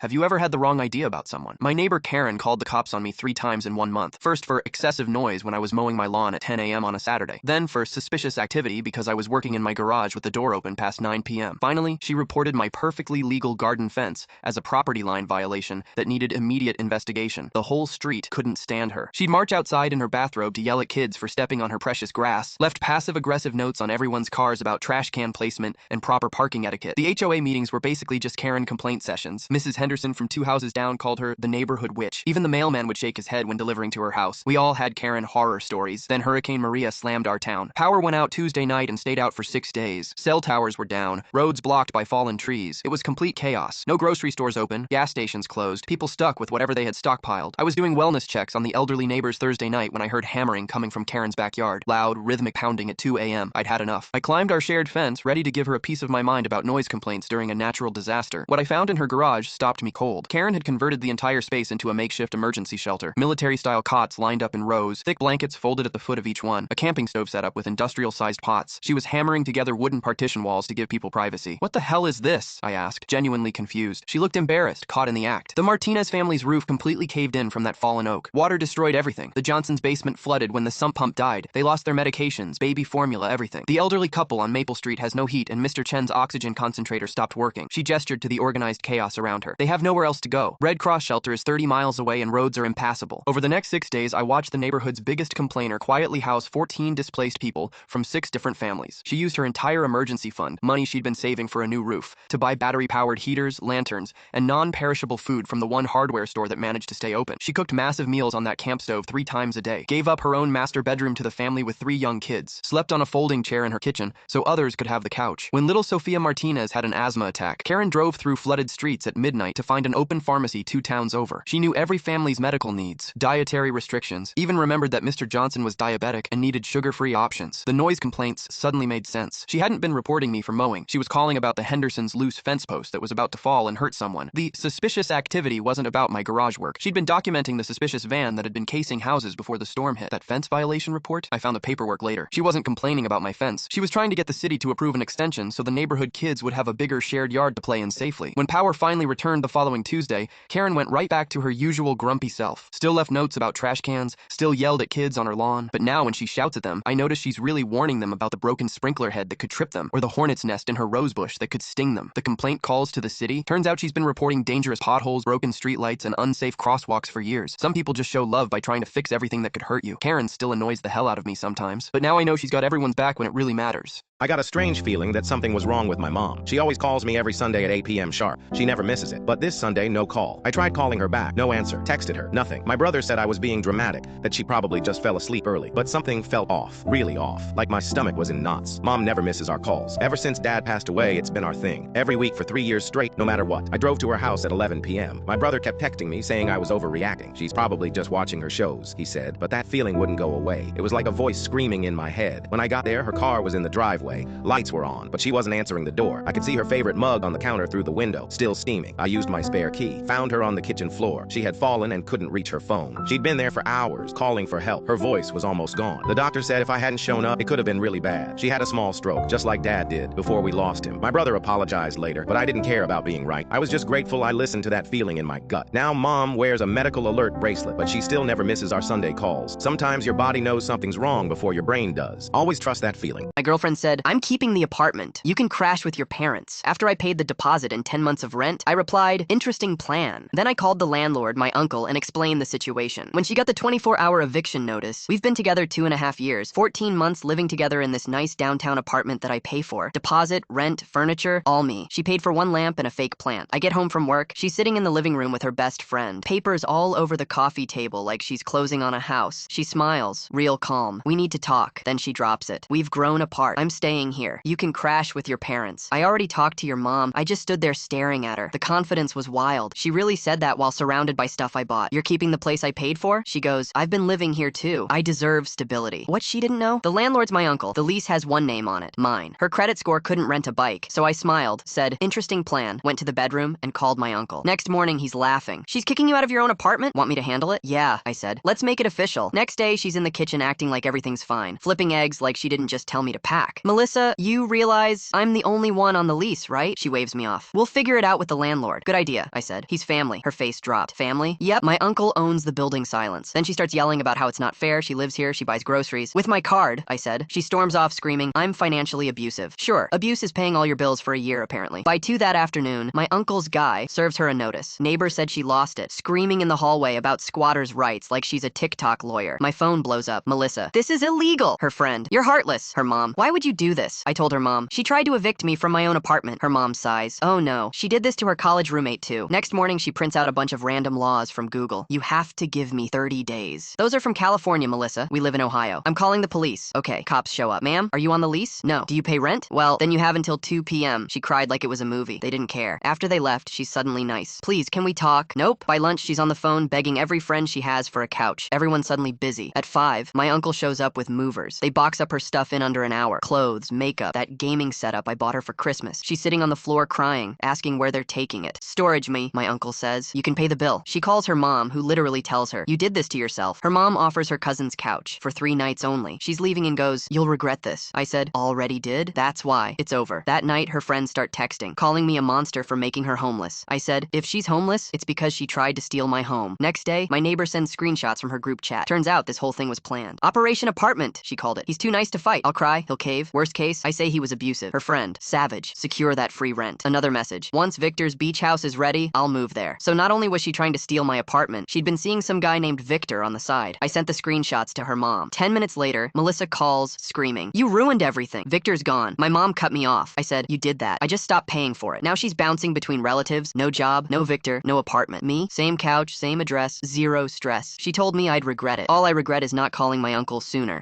Have you ever had the wrong idea about someone? My neighbor Karen called the cops on me 3 times in 1 month. First for excessive noise when I was mowing my lawn at 10 a.m. on a Saturday. Then for suspicious activity because I was working in my garage with the door open past 9 p.m. Finally, she reported my perfectly legal garden fence as a property line violation that needed immediate investigation. The whole street couldn't stand her. She'd march outside in her bathrobe to yell at kids for stepping on her precious grass, left passive-aggressive notes on everyone's cars about trash can placement and proper parking etiquette. The HOA meetings were basically just Karen complaint sessions. Mrs. Henderson from 2 houses down called her the neighborhood witch. Even the mailman would shake his head when delivering to her house. We all had Karen horror stories. Then Hurricane Maria slammed our town. Power went out Tuesday night and stayed out for 6 days. Cell towers were down, roads blocked by fallen trees. It was complete chaos. No grocery stores open, gas stations closed, people stuck with whatever they had stockpiled. I was doing wellness checks on the elderly neighbors Thursday night when I heard hammering coming from Karen's backyard. Loud, rhythmic pounding at 2 a.m. I'd had enough. I climbed our shared fence, ready to give her a piece of my mind about noise complaints during a natural disaster. What I found in her garage stopped me cold. Karen had converted the entire space into a makeshift emergency shelter. Military-style cots lined up in rows, thick blankets folded at the foot of each one, a camping stove set up with industrial-sized pots. She was hammering together wooden partition walls to give people privacy. "What the hell is this?" I asked, genuinely confused. She looked embarrassed, caught in the act. The Martinez family's roof completely caved in from that fallen oak. Water destroyed everything. The Johnsons' basement flooded when the sump pump died. They lost their medications, baby formula, everything. The elderly couple on Maple Street has no heat and Mr. Chen's oxygen concentrator stopped working. She gestured to the organized chaos around her. They have nowhere else to go. Red Cross shelter is 30 miles away and roads are impassable. Over the next 6 days, I watched the neighborhood's biggest complainer quietly house 14 displaced people from 6 different families. She used her entire emergency fund, money she'd been saving for a new roof, to buy battery-powered heaters, lanterns, and non-perishable food from the one hardware store that managed to stay open. She cooked massive meals on that camp stove 3 times a day, gave up her own master bedroom to the family with 3 young kids, slept on a folding chair in her kitchen so others could have the couch. When little Sophia Martinez had an asthma attack, Karen drove through flooded streets at midnight to find an open pharmacy 2 towns over. She knew every family's medical needs, dietary restrictions, even remembered that Mr. Johnson was diabetic and needed sugar-free options. The noise complaints suddenly made sense. She hadn't been reporting me for mowing. She was calling about the Hendersons' loose fence post that was about to fall and hurt someone. The suspicious activity wasn't about my garage work. She'd been documenting the suspicious van that had been casing houses before the storm hit. That fence violation report? I found the paperwork later. She wasn't complaining about my fence. She was trying to get the city to approve an extension so the neighborhood kids would have a bigger shared yard to play in safely. When power finally returned the following Tuesday, Karen went right back to her usual grumpy self. Still left notes about trash cans, still yelled at kids on her lawn. But now when she shouts at them, I notice she's really warning them about the broken sprinkler head that could trip them, or the hornet's nest in her rosebush that could sting them. The complaint calls to the city. Turns out she's been reporting dangerous potholes, broken streetlights, and unsafe crosswalks for years. Some people just show love by trying to fix everything that could hurt you. Karen still annoys the hell out of me sometimes, but now I know she's got everyone's back when it really matters. I got a strange feeling that something was wrong with my mom. She always calls me every Sunday at 8 p.m. sharp. She never misses it. But this Sunday, no call. I tried calling her back. No answer. Texted her. Nothing. My brother said I was being dramatic, that she probably just fell asleep early. But something felt off. Really off. Like my stomach was in knots. Mom never misses our calls. Ever since Dad passed away, it's been our thing. Every week for 3 years straight, no matter what. I drove to her house at 11 p.m. My brother kept texting me saying I was overreacting. She's probably just watching her shows, he said. But that feeling wouldn't go away. It was like a voice screaming in my head. When I got there, her car was in the driveway. Lights were on, but she wasn't answering the door. I could see her favorite mug on the counter through the window, still steaming. I used my spare key, found her on the kitchen floor. She had fallen and couldn't reach her phone. She'd been there for hours, calling for help. Her voice was almost gone. The doctor said if I hadn't shown up, it could have been really bad. She had a small stroke, just like Dad did, before we lost him. My brother apologized later, but I didn't care about being right. I was just grateful I listened to that feeling in my gut. Now Mom wears a medical alert bracelet, but she still never misses our Sunday calls. Sometimes your body knows something's wrong before your brain does. Always trust that feeling. My girlfriend said, "I'm keeping the apartment. You can crash with your parents." After I paid the deposit and 10 months of rent, I replied, "Interesting plan." Then I called the landlord, my uncle, and explained the situation. When she got the 24-hour eviction notice, we've been together 2.5 years, 14 months living together in this nice downtown apartment that I pay for. Deposit, rent, furniture, all me. She paid for 1 lamp and a fake plant. I get home from work. She's sitting in the living room with her best friend. Papers all over the coffee table like she's closing on a house. She smiles, real calm. "We need to talk." Then she drops it. "We've grown apart. I'm staying here. You can crash with your parents. I already talked to your mom." I just stood there staring at her. The confidence was wild. She really said that while surrounded by stuff I bought. "You're keeping the place I paid for?" She goes, "I've been living here too. I deserve stability." What she didn't know? The landlord's my uncle. The lease has one name on it, mine. Her credit score couldn't rent a bike, so I smiled, said, "Interesting plan," went to the bedroom, and called my uncle. Next morning, he's laughing. "She's kicking you out of your own apartment? Want me to handle it?" "Yeah," I said. "Let's make it official." Next day, she's in the kitchen acting like everything's fine, flipping eggs like she didn't just tell me to pack. Melissa, you realize I'm the only one on the lease, right? She waves me off. We'll figure it out with the landlord. Good idea, I said. He's family. Her face dropped. Family? Yep, my uncle owns the building. Silence. Then she starts yelling about how it's not fair. She lives here. She buys groceries. With my card, I said. She storms off screaming, I'm financially abusive. Sure, abuse is paying all your bills for a year, apparently. By 2 that afternoon, my uncle's guy serves her a notice. Neighbor said she lost it, screaming in the hallway about squatters' rights like she's a TikTok lawyer. My phone blows up. Melissa, this is illegal. Her friend, you're heartless. Her mom, why would you do this? I told her mom. She tried to evict me from my own apartment. Her mom sighs. Oh no, she did this to her college roommate too. Next morning, she prints out a bunch of random laws from Google. You have to give me 30 days. Those are from California, Melissa. We live in Ohio. I'm calling the police. Okay, cops show up. Ma'am, are you on the lease? No. Do you pay rent? Well, then you have until 2 p.m. She cried like it was a movie. They didn't care. After they left, she's suddenly nice. Please, can we talk? Nope. By lunch, she's on the phone begging every friend she has for a couch. Everyone's suddenly busy. At 5, my uncle shows up with movers. They box up her stuff in under an hour. Clothes, makeup, that gaming setup I bought her for Christmas. She's sitting on the floor crying, asking where they're taking it. Storage me, my uncle says. You can pay the bill. She calls her mom, who literally tells her, you did this to yourself. Her mom offers her cousin's couch for 3 nights only. She's leaving and goes, you'll regret this. I said, already did? That's why. It's over. That night, her friends start texting, calling me a monster for making her homeless. I said, if she's homeless, it's because she tried to steal my home. Next day, my neighbor sends screenshots from her group chat. Turns out this whole thing was planned. Operation Apartment, she called it. He's too nice to fight. I'll cry. He'll cave. Worst case, I say he was abusive. Her friend, savage. Secure that free rent. Another message. Once Victor's beach house is ready, I'll move there. So not only was she trying to steal my apartment, she'd been seeing some guy named Victor on the side. I sent the screenshots to her mom. 10 minutes later, Melissa calls, screaming, you ruined everything. Victor's gone. My mom cut me off. I said, you did that. I just stopped paying for it. Now she's bouncing between relatives, no job, no Victor, no apartment. Me, same couch, same address, zero stress. She told me I'd regret it. All I regret is not calling my uncle sooner.